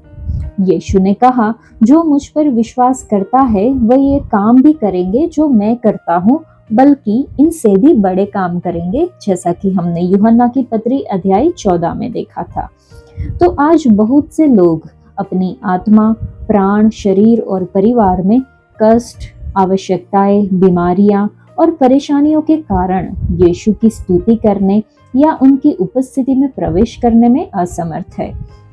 यीशु ने कहा, जो मुझ पर विश्वास करता है वह ये काम भी करेंगे जो मैं करता हूँ, बल्कि इनसे भी बड़े काम करेंगे, जैसा कि हमने यूहन्ना की पत्री अध्याय 14 में देखा था। तो आज बहुत से लोग अपनी आत्मा, प्राण, शरीर और परिवार में कष्ट, आवश्यकताएं, बीमारियां और परेशानियों के कारण यीशु की स्तुति करने या उनकी उपस्थिति में प्रवेश करने में असमर्थ है।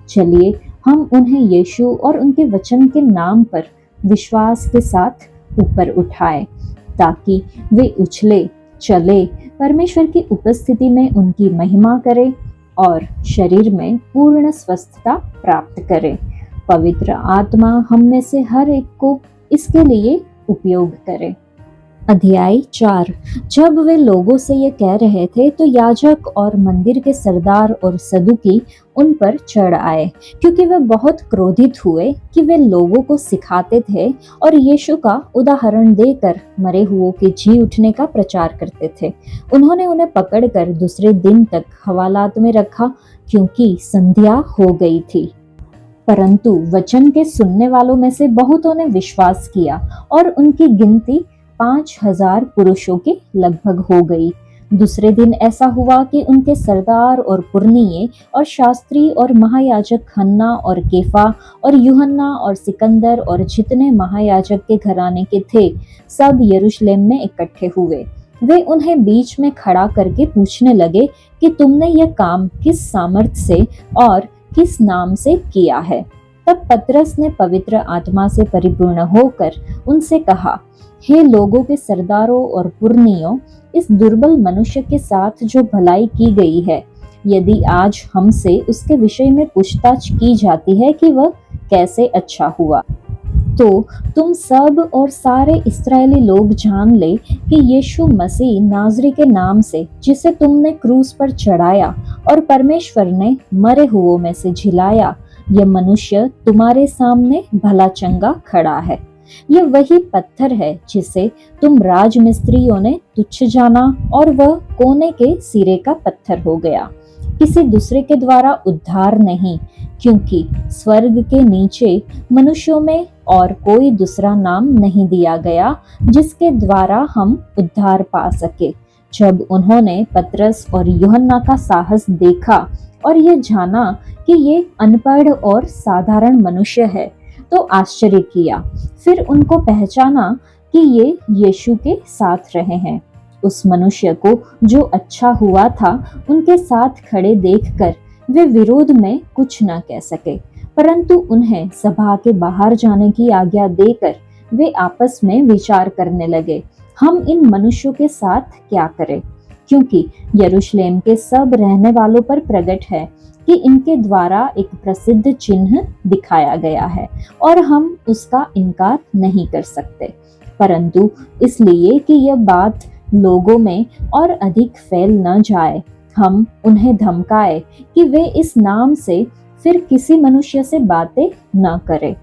चलिए हम उन्हें यीशु और उनके वचन के नाम पर विश्वास के साथ ऊपर उठाएं, ताकि वे उछले, चले, परमेश्वर की उपस्थिति में उनकी महिमा करें और शरीर में पूर्ण स्वस्थता प्राप्त करें। पवित्र आत्मा हम में से हर एक को इसके लिए उपयोग करे। अध्याय 4। जब वे लोगों से ये कह रहे थे तो याजक और मंदिर के सरदार और सदुकी उन पर चढ़ आए, क्योंकि वे बहुत क्रोधित हुए कि वे लोगों को सिखाते थे और यीशु का उदाहरण देकर मरे हुओं के जी उठने का प्रचार करते थे। उन्होंने उन्हें पकड़कर दूसरे दिन तक हवालात में रखा, क्योंकि संध्या हो गई थी। परंतु वचन के सुनने वालों में से बहुतों ने विश्वास किया और उनकी गिनती 5,000 पुरुषों के लगभग हो गई। दूसरे दिन ऐसा हुआ कि उनके सरदार और पुरनिये और शास्त्री और महायाजक हन्ना और केफा और यूहन्ना और सिकंदर और जितने महायाजक के घराने के थे, सब यरूशलेम में इकट्ठे हुए। वे उन्हें बीच में खड़ा करके पूछने लगे कि तुमने यह काम किस सामर्थ से और किस नाम से किया है। तब पतरस ने पवित्र आत्मा से परिपूर्ण होकर उनसे कहा, हे लोगों के सरदारों और पुरनियों, इस दुर्बल मनुष्य के साथ जो भलाई की गई है, यदि आज हमसे उसके विषय में पूछताछ की जाती है कि वह कैसे अच्छा हुआ, तो तुम सब और सारे इस्राएली लोग जान ले कि यीशु मसीह नाजरी के नाम से, जिसे तुमने क्रूस पर चढ़ाया और परमेश्वर ने मरे हुओं में से जिलाया, यह मनुष्य तुम्हारे सामने भला चंगा खड़ा है। यह वही पत्थर है जिसे तुम राजमिस्त्रियों ने तुच्छ जाना और वह कोने के सिरे का पत्थर हो गया। किसी दूसरे के द्वारा उद्धार नहीं, क्योंकि स्वर्ग के नीचे मनुष्यों में और कोई दूसरा नाम नहीं दिया गया जिसके द्वारा हम उद्धार पा सके। जब उन्होंने पतरस और यूहन्ना का साहस देखा और ये जाना कि ये अनपढ़ और साधारण मनुष्य है, तो आश्चर्य किया। फिर उनको पहचाना कि ये यीशु के साथ रहे हैं। उस मनुष्य को जो अच्छा हुआ था उनके साथ खड़े देखकर वे विरोध में कुछ न कह सके, परंतु उन्हें सभा के बाहर जाने की आज्ञा देकर वे आपस में विचार करने लगे, हम इन मनुष्यों के साथ क्या करें, क्योंकि यरूशलेम के सब रहने वालों पर प्रकट है कि इनके द्वारा एक प्रसिद्ध चिन्ह दिखाया गया है और हम उसका इनकार नहीं कर सकते। परंतु इसलिए कि यह बात लोगों में और अधिक फैल न जाए, हम उन्हें धमकाए कि वे इस नाम से फिर किसी मनुष्य से बातें न करें।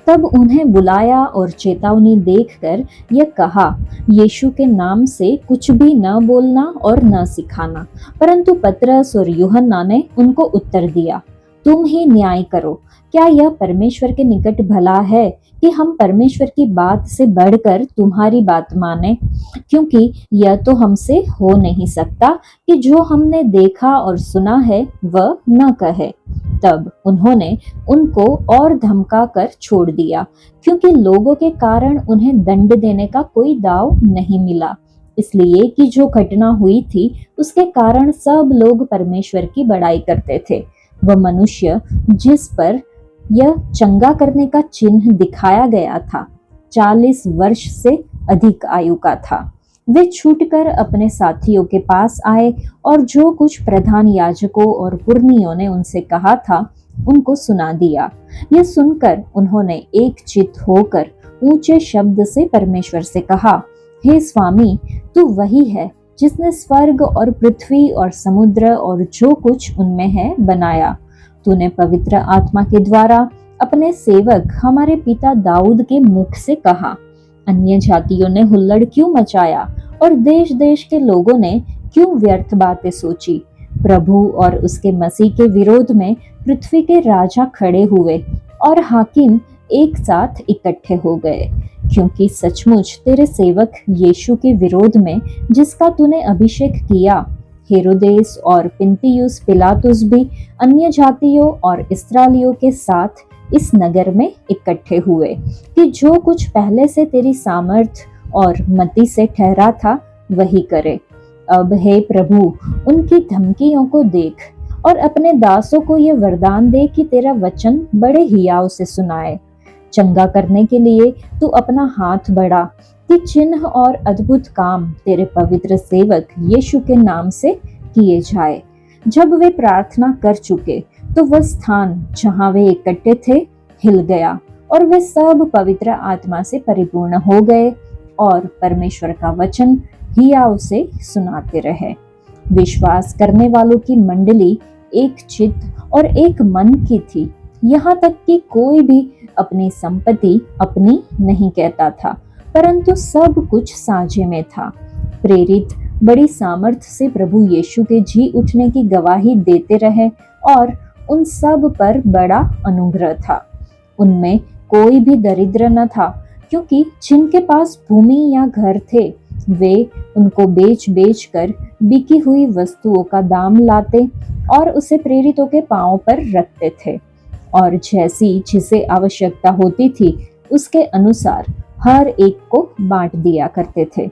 तब उन्हें बुलाया और चेतावनी देकर यह कहा, यीशु के नाम से कुछ भी न बोलना और न सिखाना। परंतु पतरस और यूहन्ना ने उनको उत्तर दिया, तुम ही न्याय करो। क्या यह परमेश्वर के निकट भला है कि हम परमेश्वर की बात से बढ़कर तुम्हारी बात माने? क्योंकि यह तो हमसे हो नहीं सकता कि जो हमने देखा और सुना है वह न कहे। तब उन्होंने उनको और धमका कर छोड़ दिया, क्योंकि लोगों के कारण उन्हें दंड देने का कोई दाव नहीं मिला, इसलिए कि जो घटना हुई थी उसके कारण सब लोग परमेश्वर की बड़ाई करते थे। वह मनुष्य जिस पर यह चंगा करने का चिन्ह दिखाया गया था, 40 वर्ष से अधिक आयु का था। वे छूटकर अपने साथियों के पास आए और जो कुछ प्रधान याजकों और पुरनियों ने उनसे कहा था उनको सुना दिया। यह सुनकर उन्होंने एक चित्त होकर ऊंचे शब्द से परमेश्वर से कहा, हे स्वामी, तू वही है जिसने स्वर्ग और पृथ्वी और समुद्र और जो कुछ उनमें है बनाया। तूने पवित्र आत्मा के द्वारा अपने सेवक हमारे पिता दाऊद के मुख से कहा, अन्य जातियों ने हुल्लड़ क्यों मचाया और देश देश के लोगों ने क्यों व्यर्थ बातें सोची। प्रभु और उसके मसीह के विरोध में पृथ्वी के राजा खड़े हुए और हाकिम एक साथ इकट्ठे हो गए, क्योंकि सचमुच तेरे सेवक यीशु के विरोध में जिसका तूने अभिषेक किया, हेरोदेस और पिन्तियुस पिलातुस भी अन्य जातियों और इस्राएलियों के साथ इस नगर में इकट्ठे हुए कि जो कुछ पहले से तेरी सामर्थ और मति से ठहरा था वही करे। अब हे प्रभु, उनकी धमकियों को देख और अपने दासों को ये वरदान दे कि तेरा वचन बड़े हियाव से सुनाए। चंगा करने के लिए तू अपना हाथ बढ़ा कि चिन्ह और अद्भुत काम तेरे पवित्र सेवक यीशु के नाम से किए जाए। जब वे प्रार्थना कर चुके तो वह स्थान जहां वे इकट्ठे थे हिल गया और वे सब पवित्र आत्मा से परिपूर्ण हो गए और परमेश्वर का वचन हियाव से सुनाते रहे। विश्वास करने वालों की मंडली एक चित्त और एक मन की थी, यहाँ तक कि कोई भी अपनी संपत्ति अपनी नहीं कहता था, परंतु सब कुछ साझे में था। प्रेरित बड़ी सामर्थ्य से प्रभु यीशु के जी उठने की गवाही देते रहे और उन सब पर बड़ा अनुग्रह था। उनमें कोई भी दरिद्र न था, क्योंकि जिनके पास भूमि या घर थे वे उनको बेच बेच कर बिकी हुई वस्तुओं का दाम लाते और उसे प्रेरितों के पांव पर रखते थे, और जैसी जिसे आवश्यकता होती थी उसके अनुसार हर एक को बांट दिया करते थे।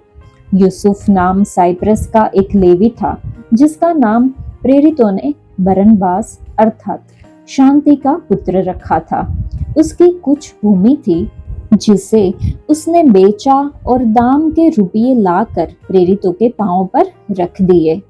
यूसुफ नाम साइप्रस का एक लेवी था, जिसका नाम प्रेरितों ने बरनबास अर्थात शांति का पुत्र रखा था। उसकी कुछ भूमि थी जिसे उसने बेचा और दाम के रुपये लाकर प्रेरितों के पांव पर रख दिए।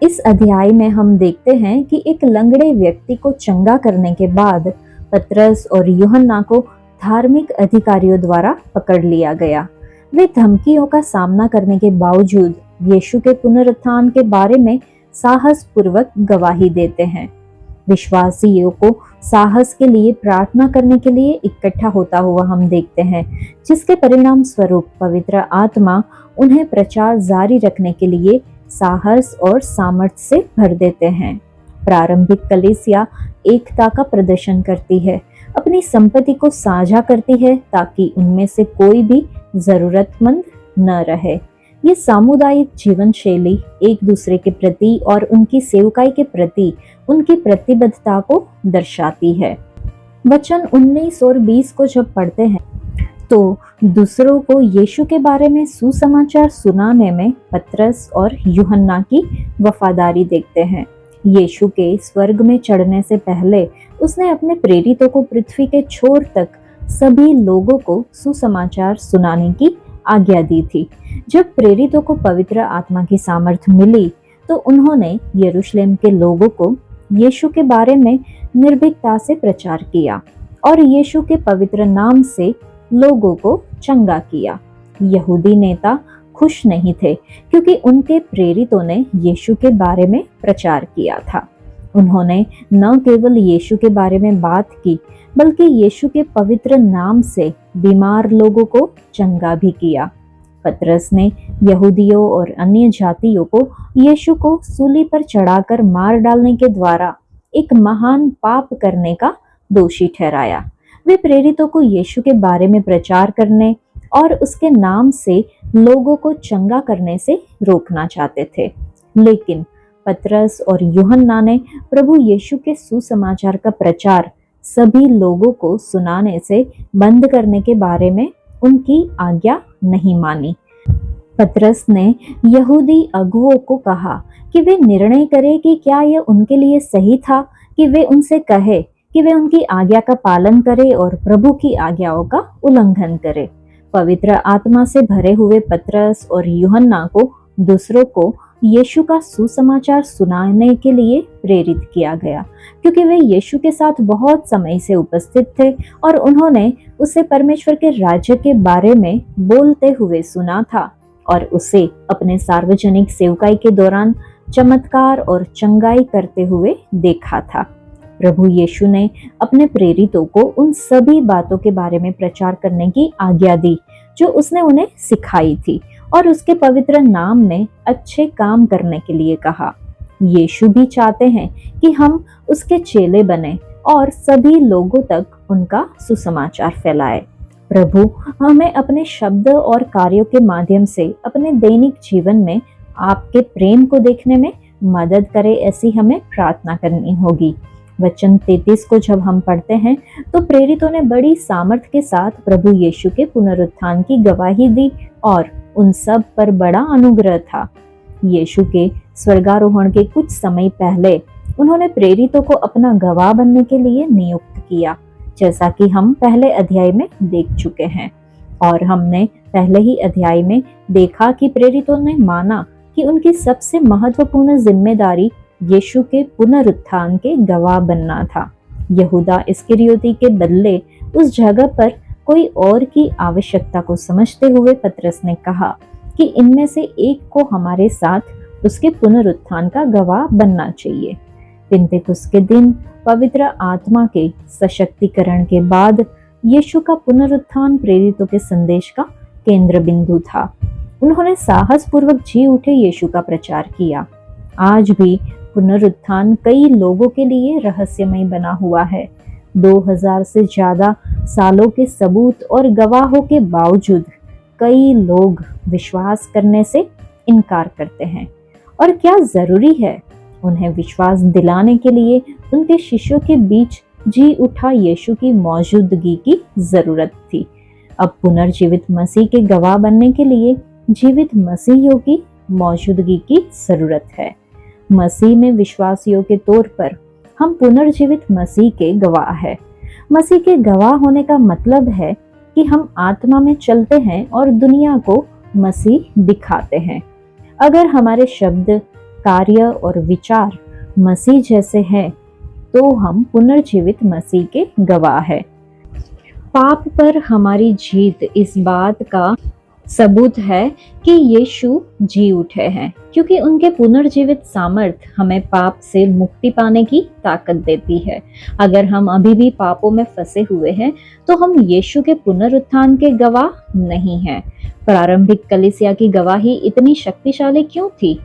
इस अध्याय में हम देखते हैं कि एक लंगड़े व्यक्ति को चंगा करने के बाद पतरस और यूहन्ना को धार्मिक अधिकारियों द्वारा पकड़ लिया गया। वे धमकियों का सामना करने के बावजूद यीशु के पुनरुत्थान के बारे में साहस पूर्वक गवाही देते हैं। विश्वासियों को साहस के लिए प्रार्थना करने के लिए इकट्ठा होता हुआ हम देखते हैं, जिसके परिणाम स्वरूप पवित्र आत्मा उन्हें प्रचार जारी रखने के लिए साहस और सामर्थ्य से भर देते हैं। प्रारंभिक कलीसिया एकता का प्रदर्शन करती है, अपनी संपत्ति को साझा करती है ताकि उनमें से कोई भी जरूरतमंद न रहे। ये सामुदायिक जीवन शैली एक दूसरे के प्रति और उनकी सेवकाई के प्रति उनकी प्रतिबद्धता को दर्शाती है। वचन 19 और 20 को जब पढ़ते हैं तो दूसरों को यीशु के बारे में सुसमाचार सुनाने में पतरस और यूहन्ना की वफादारी देखते हैं। यीशु के स्वर्ग में चढ़ने से पहले उसने अपने प्रेरितों को पृथ्वी के छोर तक सभी लोगों को सुसमाचार सुनाने की आज्ञा दी थी। जब प्रेरितों को पवित्र आत्मा की सामर्थ्य मिली तो उन्होंने यरूशलेम के लोगों को यीशु के बारे में निर्भीकता से प्रचार किया और यीशु के पवित्र नाम से लोगों को चंगा किया। यहूदी नेता खुश नहीं थे, क्योंकि उनके प्रेरितों ने यीशु के बारे में प्रचार किया था। उन्होंने न केवल यीशु के बारे में बात की, बल्कि यीशु के पवित्र नाम से बीमार लोगों को चंगा भी किया। पतरस ने यहूदियों और अन्य जातियों को यीशु को सूली पर चढ़ाकर मार डालने के द्वारा एक महान पाप करने का दोषी ठहराया। वे प्रेरितों को यीशु के बारे में प्रचार करने और उसके नाम से लोगों को चंगा करने से रोकना चाहते थे, लेकिन पतरस और यूहन्ना ने प्रभु यीशु के सुसमाचार का प्रचार सभी लोगों को सुनाने से बंद करने के बारे में उनकी आज्ञा नहीं मानी। पतरस ने यहूदी अगुओं को कहा कि वे निर्णय करें कि क्या यह उनके लिए सही था कि वे उनसे कहे कि वे उनकी आज्ञा का पालन करें और प्रभु की आज्ञाओं का उल्लंघन करें। पवित्र आत्मा से भरे हुए पतरस और यूहन्ना को दूसरों को यीशु का सुसमाचार सुनाने के लिए प्रेरित किया गया, क्योंकि वे यीशु के साथ बहुत समय से उपस्थित थे और उन्होंने उसे परमेश्वर के राज्य के बारे में बोलते हुए सुना था और उसे अपने सार्वजनिक सेवकाई के दौरान चमत्कार और चंगाई करते हुए देखा था। प्रभु यीशु ने अपने प्रेरितों को उन सभी बातों के बारे में प्रचार करने की आज्ञा दी जो उसने उन्हें सिखाई थी, और उसके पवित्र नाम में अच्छे काम करने के लिए कहा। यीशु भी चाहते हैं कि हम उसके चेले बने और सभी लोगों तक उनका सुसमाचार फैलाए। प्रभु हमें अपने शब्द और कार्यों के माध्यम से अपने दैनिक जीवन में आपके प्रेम को देखने में मदद करे, ऐसी हमें प्रार्थना करनी होगी। वचन 33 को जब हम पढ़ते हैं तो प्रेरितों ने बड़ी सामर्थ के साथ प्रभु यीशु के पुनरुत्थान की गवाही दी और उन सब पर बड़ा अनुग्रह था। यीशु के स्वर्गारोहण के कुछ समय पहले उन्होंने प्रेरितों को अपना गवाह बनने के लिए नियुक्त किया, जैसा कि हम पहले अध्याय में देख चुके हैं। और हमने पहले ही अध्याय में देखा कि प्रेरितों ने माना कि उनकी सबसे महत्वपूर्ण जिम्मेदारी यीशु के पुनरुत्थान के गवाह बनना था। यहूदा इस्करियोती के बदले उस जगह पर कोई और की आवश्यकता को समझते हुए पतरस ने कहा कि इनमें से एक को हमारे साथ उसके पुनरुत्थान का गवाह बनना चाहिए। पिन्तेकुस्त के दिन पवित्र आत्मा के सशक्तिकरण के बाद यीशु का पुनरुत्थान प्रेरितों के संदेश का केंद्र बिंदु था। उन्होंने साहस पूर्वक जी उठे यीशु का प्रचार किया। आज भी पुनरुत्थान कई लोगों के लिए रहस्यमय बना हुआ है। 2000 से ज्यादा सालों के सबूत और गवाहों के बावजूद कई लोग विश्वास करने से इनकार करते हैं। और क्या जरूरी है? उन्हें विश्वास दिलाने के लिए उनके शिष्यों के बीच जी उठा यीशु की मौजूदगी की जरूरत थी। अब पुनर्जीवित मसीह के गवाह बनने के लिए जीवित मसीहियों की मौजूदगी की जरूरत है। मसीह में विश्वासियों के तौर पर हम पुनर्जीवित मसीह के गवाह हैं। मसीह के गवाह होने का मतलब है कि हम आत्मा में चलते हैं और दुनिया को मसीह दिखाते हैं। अगर हमारे शब्द, कार्य और विचार मसीह जैसे हैं, तो हम पुनर्जीवित मसीह के गवाह हैं। पाप पर हमारी जीत इस बात का सबूत है कि यीशु जी उठे हैं, क्योंकि उनके पुनर्जीवित सामर्थ हमें पाप से मुक्ति पाने की ताकत देती है। अगर हम अभी भी पापों में फंसे हुए हैं तो हम यीशु के पुनरुत्थान के गवाह नहीं हैं। प्रारंभिक कलीसिया की गवाही इतनी शक्तिशाली क्यों थी?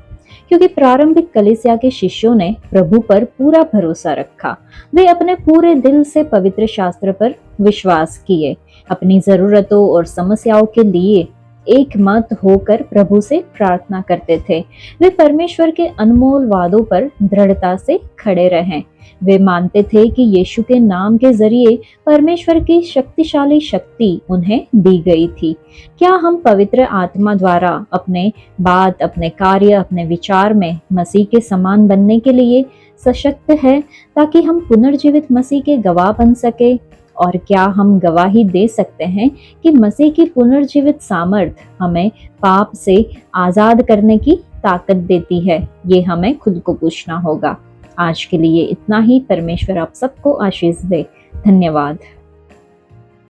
क्योंकि प्रारंभिक कलीसिया के शिष्यों ने प्रभु पर पूरा भरोसा रखा। वे अपने पूरे दिल से पवित्र शास्त्र पर विश्वास किए, अपनी जरूरतों और समस्याओं के लिए एक मत होकर प्रभु से प्रार्थना करते थे। वे परमेश्वर के अनमोल वादों पर दृढ़ता से खड़े रहे। वे मानते थे कि यीशु के नाम के जरिए परमेश्वर की शक्तिशाली शक्ति उन्हें दी गई थी। क्या हम पवित्र आत्मा द्वारा अपने बात, अपने कार्य, अपने विचार में मसीह के समान बनने के लिए सशक्त है, ताकि हम पुनर्जीवित मसीह के गवाह बन सके? और क्या हम गवाही दे सकते हैं कि मसीह की पुनर्जीवित सामर्थ हमें पाप से आजाद करने की ताकत देती है? ये हमें खुद को पूछना होगा। आज के लिए इतना ही। परमेश्वर आप सबको आशीष दे। धन्यवाद।